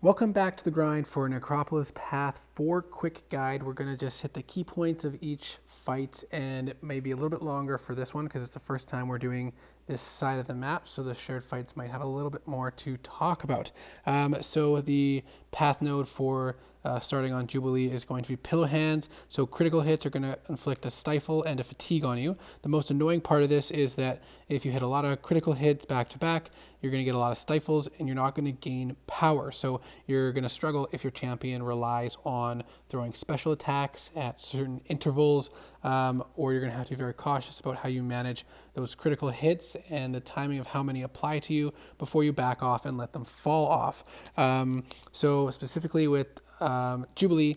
Welcome back to the grind for Necropolis Path 4 quick guide. We're going to just hit the key points of each fight, and it may be a little bit longer for this one because it's the first time we're doing this side of the map, so the shared fights might have a little bit more to talk about. So the path node for starting on Jubilee is going to be Pillow Hands, so critical hits are going to inflict a stifle and a fatigue on you. The most annoying part of this is that if you hit a lot of critical hits back to back, you're going to get a lot of stifles and you're not going to gain power. So you're going to struggle if your champion relies on throwing special attacks at certain intervals, or you're going to have to be very cautious about how you manage those critical hits and the timing of how many apply to you before you back off and let them fall off. So specifically with Jubilee,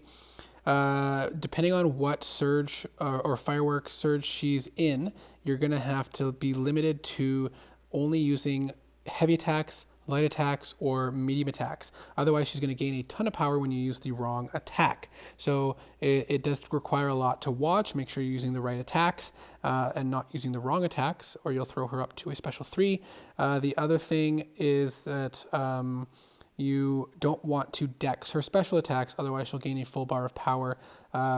depending on what surge or firework surge she's in, you're going to have to be limited to only using heavy attacks, light attacks, or medium attacks. Otherwise, she's going to gain a ton of power when you use the wrong attack. So it does require a lot to watch. Make sure you're using the right attacks and not using the wrong attacks, or you'll throw her up to a special 3. The other thing is that you don't want to dex her special attacks, otherwise she'll gain a full bar of power.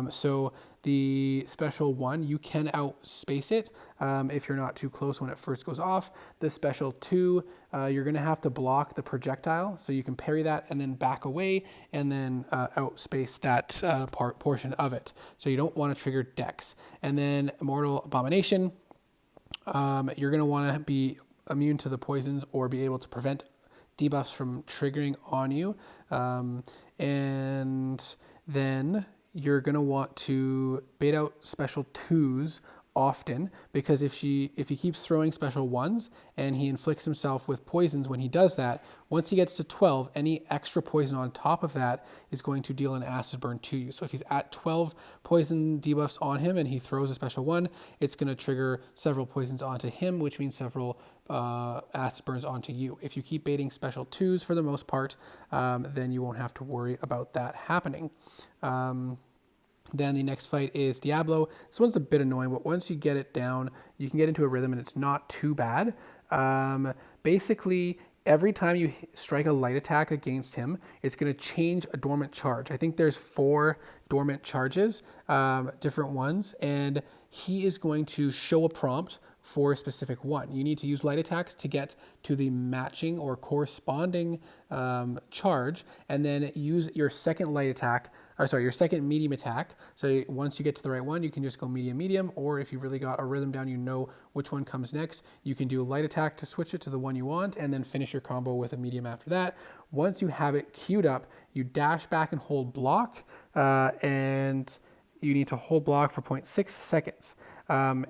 So the special 1, you can outspace it if you're not too close when it first goes off. The special 2, you're going to have to block the projectile, so you can parry that and then back away and then outspace that portion of it. So you don't want to trigger dex. And then Immortal Abomination, you're going to want to be immune to the poisons or be able to prevent debuffs from triggering on you, and then you're going to want to bait out special 2s often, because if he keeps throwing special 1s and he inflicts himself with poisons when he does that, once he gets to 12, any extra poison on top of that is going to deal an acid burn to you. So if he's at 12 poison debuffs on him and he throws a special 1, it's going to trigger several poisons onto him, which means several acid burns onto you. If you keep baiting special 2s for the most part, then you won't have to worry about that happening. Then the next fight is Diablo. This one's a bit annoying, but once you get it down, you can get into a rhythm and it's not too bad. Basically, every time you strike a light attack against him, it's going to change a dormant charge. I think there's 4 dormant charges, different ones, and he is going to show a prompt for a specific one. You need to use light attacks to get to the matching or corresponding charge, and then use your second light attack, your second medium attack. So once you get to the right one, you can just go medium, or if you've really got a rhythm down, you know which one comes next, you can do a light attack to switch it to the one you want, and then finish your combo with a medium after that. Once you have it queued up, you dash back and hold block, and you need to hold block for 0.6 seconds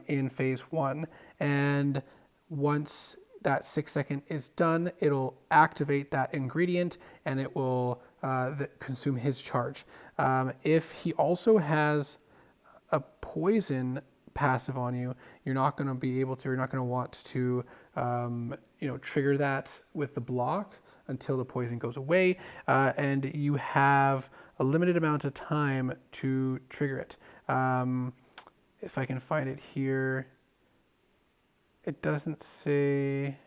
in phase 1. And once that 6 second is done, it'll activate that ingredient and it will consume his charge. If he also has a poison passive on you, you're not going to be able to, you're not going to want to, trigger that with the block until the poison goes away, and you have a limited amount of time to trigger it. If I can find it here, it doesn't say,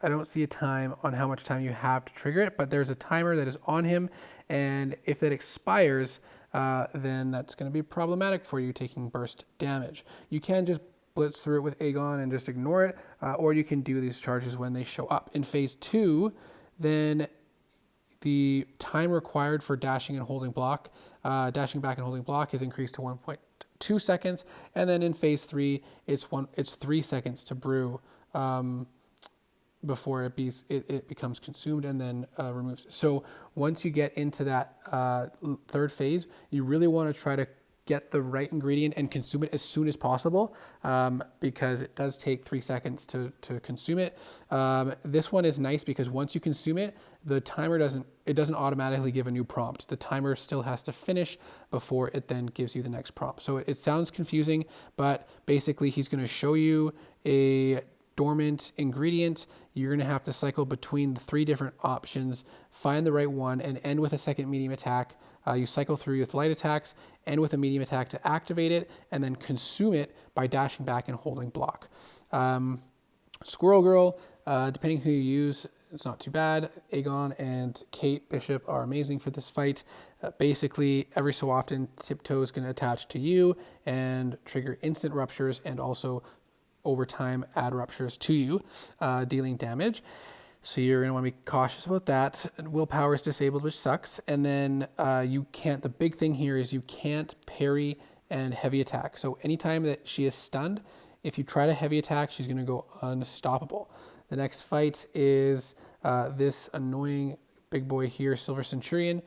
I don't see a time on how much time you have to trigger it, but there's a timer that is on him, and if that expires, then that's going to be problematic for you taking burst damage. You can just blitz through it with Aegon and just ignore it, or you can do these charges when they show up. In phase 2, then the time required for dashing and holding block, dashing back and holding block is increased to 1.2 seconds, and then in phase 3, it's 3 seconds to brew before it becomes consumed and then removes. So once you get into that third phase, you really want to try to get the right ingredient and consume it as soon as possible, because it does take 3 seconds to consume it. This one is nice because once you consume it, the timer doesn't automatically give a new prompt. The timer still has to finish before it then gives you the next prompt. So it sounds confusing, but basically he's going to show you a dormant ingredient. You're going to have to cycle between the 3 different options, find the right one, and end with a second medium attack. You cycle through with light attacks and with a medium attack to activate it, and then consume it by dashing back and holding block. Squirrel Girl, depending who you use, it's not too bad. Aegon and Kate Bishop are amazing for this fight. Basically, every so often, Tiptoe is going to attach to you and trigger instant ruptures, and also over time add ruptures to you, dealing damage. So you're going to want to be cautious about that. Willpower is disabled, which sucks. And then you can't, the big thing here is you can't parry and heavy attack. So anytime that she is stunned, if you try to heavy attack, she's going to go unstoppable. The next fight is this annoying big boy here, Silver Centurion.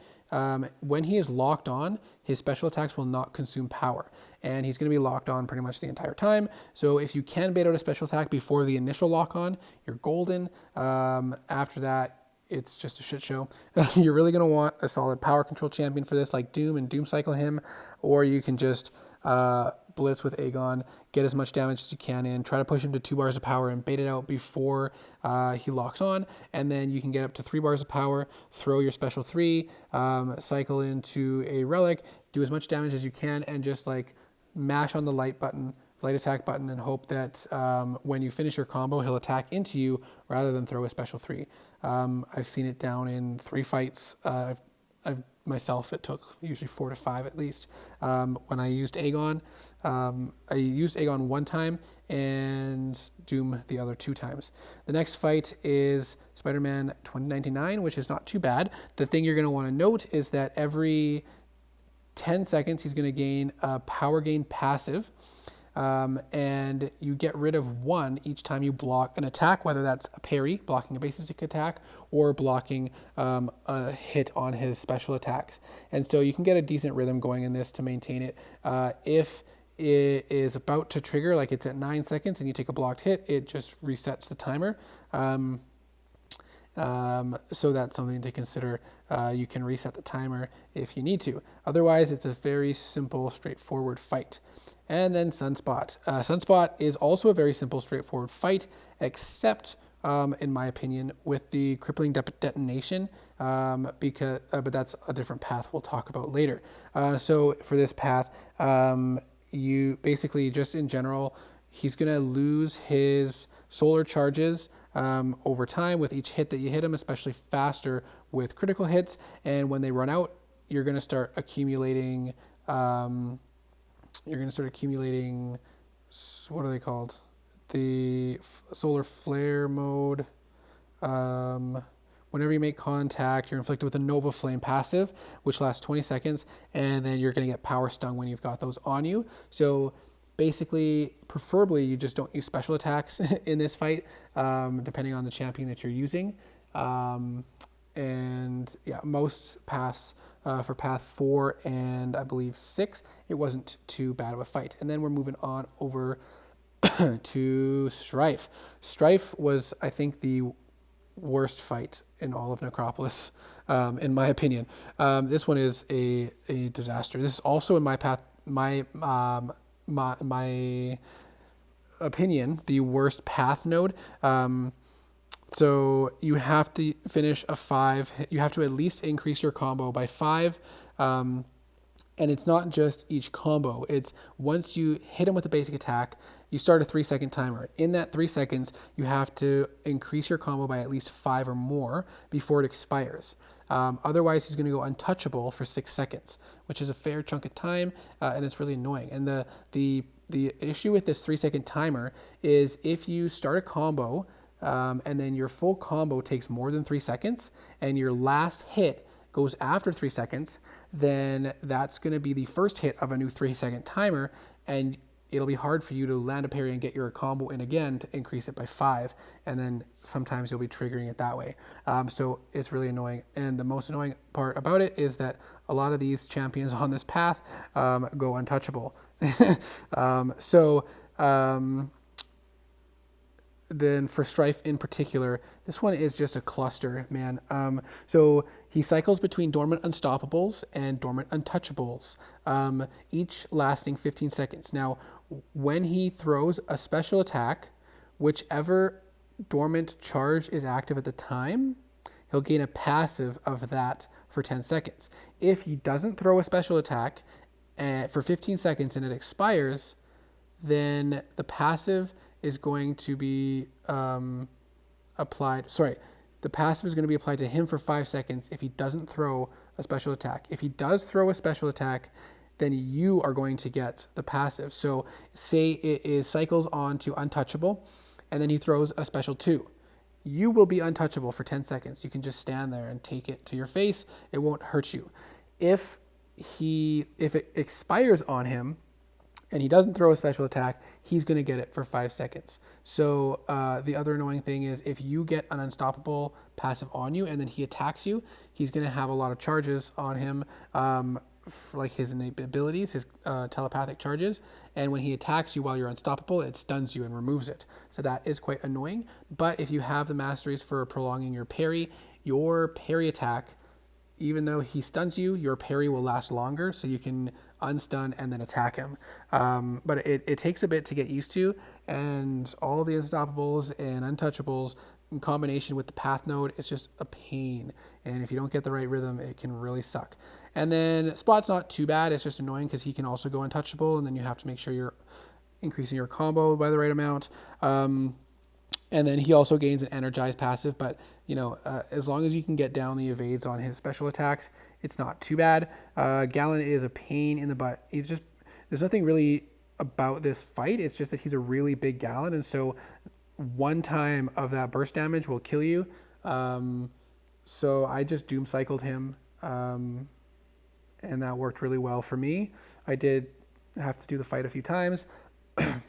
When he is locked on, his special attacks will not consume power. And he's going to be locked on pretty much the entire time. So if you can bait out a special attack before the initial lock on, you're golden. After that, it's just a shit show. You're really going to want a solid power control champion for this, like Doom, and Doom cycle him. Or you can just blitz with Aegon, get as much damage as you can in, try to push him to 2 bars of power and bait it out before he locks on. And then you can get up to 3 bars of power, throw your special 3, cycle into a relic, do as much damage as you can, and just like mash on the light attack button, and hope that when you finish your combo, he'll attack into you rather than throw a special 3. I've seen it down in 3 fights. I've myself, it took usually 4 to 5 at least. When I used Aegon, I used Aegon 1 time and Doom the other 2 times. The next fight is Spider-Man 2099, which is not too bad. The thing you're going to want to note is that every 10 seconds, he's going to gain a power gain passive, and you get rid of 1 each time you block an attack, whether that's a parry, blocking a basic attack, or blocking a hit on his special attacks. And so you can get a decent rhythm going in this to maintain it. If it is about to trigger, like it's at 9 seconds and you take a blocked hit, it just resets the timer. So that's something to consider. You can reset the timer if you need to. Otherwise, it's a very simple, straightforward fight. And then Sunspot. Sunspot is also a very simple, straightforward fight, except, in my opinion, with the crippling detonation, but that's a different path we'll talk about later. So for this path, you basically, just in general, he's going to lose his solar charges over time with each hit that you hit him, especially faster with critical hits. And when they run out, you're going to start accumulating. What are they called? The solar flare mode. Whenever you make contact, you're inflicted with a Nova Flame passive, which lasts 20 seconds, and then you're going to get power stung when you've got those on you. So basically, preferably, you just don't use special attacks in this fight, depending on the champion that you're using. And yeah, most paths for path 4 and I believe 6, it wasn't too bad of a fight. And then we're moving on over to Strife. Strife was, I think, the worst fight in all of Necropolis, in my opinion. This one is a disaster. This is also in my path, my opinion, the worst path node. So you have to finish a 5. You have to at least increase your combo by 5. And it's not just each combo. It's once you hit him with a basic attack, you start a 3-second timer. In that 3 seconds, you have to increase your combo by at least 5 or more before it expires. Otherwise, he's going to go untouchable for 6 seconds, which is a fair chunk of time, and it's really annoying. And the issue with this 3-second timer is if you start a combo, and then your full combo takes more than 3 seconds, and your last hit goes after 3 seconds, then that's going to be the first hit of a new 3-second timer, and it'll be hard for you to land a parry and get your combo in again to increase it by 5, and then sometimes you'll be triggering it that way. So it's really annoying, and the most annoying part about it is that a lot of these champions on this path go untouchable. Then for Strife in particular, this one is just a cluster, man. So he cycles between Dormant Unstoppables and Dormant Untouchables, each lasting 15 seconds. Now, when he throws a special attack, whichever Dormant charge is active at the time, he'll gain a passive of that for 10 seconds. If he doesn't throw a special attack for 15 seconds and it expires, then the passive is going to be applied. Sorry, the passive is going to be applied to him for 5 seconds if he doesn't throw a special attack. If he does throw a special attack, then you are going to get the passive. So say it is cycles on to untouchable, and then he throws a special 2. You will be untouchable for 10 seconds. You can just stand there and take it to your face. It won't hurt you. If it expires on him and he doesn't throw a special attack, he's going to get it for 5 seconds. So the other annoying thing is if you get an unstoppable passive on you and then he attacks you, he's going to have a lot of charges on him, like his innate abilities, his telepathic charges. And when he attacks you while you're unstoppable, it stuns you and removes it. So that is quite annoying. But if you have the masteries for prolonging your parry attack, even though he stuns you, your parry will last longer, so you can unstun and then attack him. But it takes a bit to get used to, and all the unstoppables and untouchables in combination with the path node, it's just a pain. And if you don't get the right rhythm, it can really suck. And then Spot's not too bad. It's just annoying because he can also go untouchable, and then you have to make sure you're increasing your combo by the right amount. And then he also gains an energized passive, but as long as you can get down the evades on his special attacks, it's not too bad. Galan is a pain in the butt. There's nothing really about this fight. It's just that he's a really big Galan, and so one time of that burst damage will kill you. So I just doom cycled him, and that worked really well for me. I did have to do the fight a few times,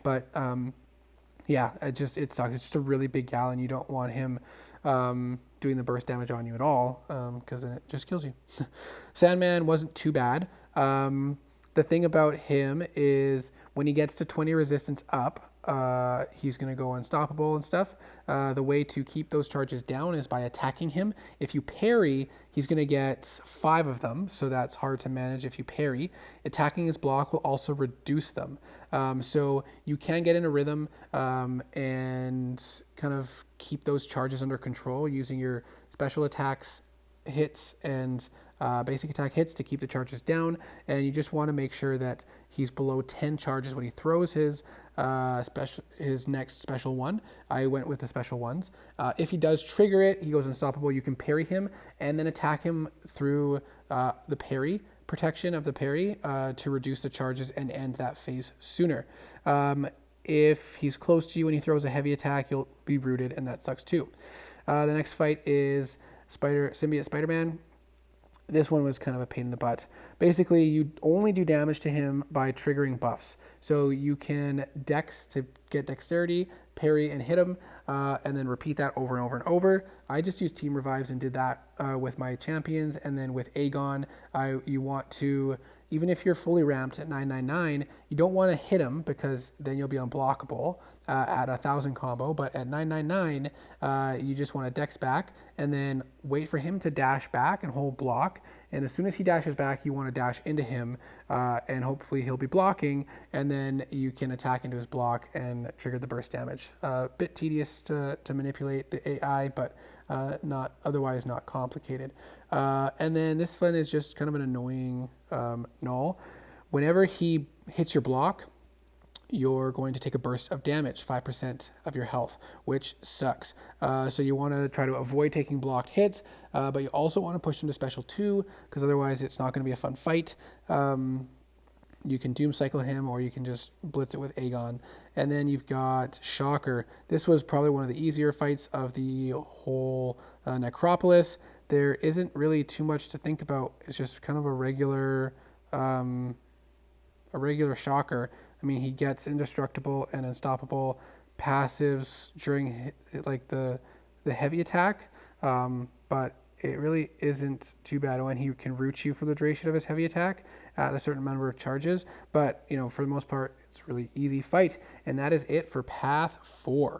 but yeah, it sucks. It's just a really big Galan. You don't want him doing the burst damage on you at all, because then it just kills you. Sandman wasn't too bad. The thing about him is when he gets to 20 resistance up, he's going to go unstoppable and stuff. The way to keep those charges down is by attacking him. If you parry, he's going to get 5 of them, so that's hard to manage if you parry. Attacking his block will also reduce them. So you can get in a rhythm and kind of keep those charges under control using your special attacks, hits, and basic attack hits to keep the charges down. And you just want to make sure that he's below 10 charges when he throws his next special one. I went with the special ones. If he does trigger it, he goes unstoppable. You can parry him and then attack him through the parry protection of the parry to reduce the charges and end that phase sooner. If he's close to you and he throws a heavy attack, you'll be rooted, and that sucks too. The next fight is Symbiote Spider-Man. This one was kind of a pain in the butt. Basically, you only do damage to him by triggering buffs. So you can dex to get dexterity, parry and hit him, and then repeat that over and over and over. I just used team revives and did that with my champions. And then with Aegon, you want to, even if you're fully ramped at 999, you don't want to hit him because then you'll be unblockable at 1,000 combo. But at 999, you just want to dex back and then wait for him to dash back and hold block. And as soon as he dashes back, you want to dash into him, and hopefully he'll be blocking, and then you can attack into his block and trigger the burst damage. A bit tedious to manipulate the AI, but otherwise not complicated. And then this one is just kind of an annoying Null. Whenever he hits your block, you're going to take a burst of damage, 5% of your health, which sucks. So you want to try to avoid taking blocked hits, but you also want to push him to special 2, because otherwise it's not going to be a fun fight. You can doom cycle him, or you can just blitz it with Aegon. And then you've got Shocker. This was probably one of the easier fights of the whole Necropolis. There isn't really too much to think about. It's just kind of a regular Shocker. I mean, he gets indestructible and unstoppable passives during like the heavy attack, but it really isn't too bad when he can root you for the duration of his heavy attack at a certain number of charges. But for the most part, it's a really easy fight, and that is it for Path 4.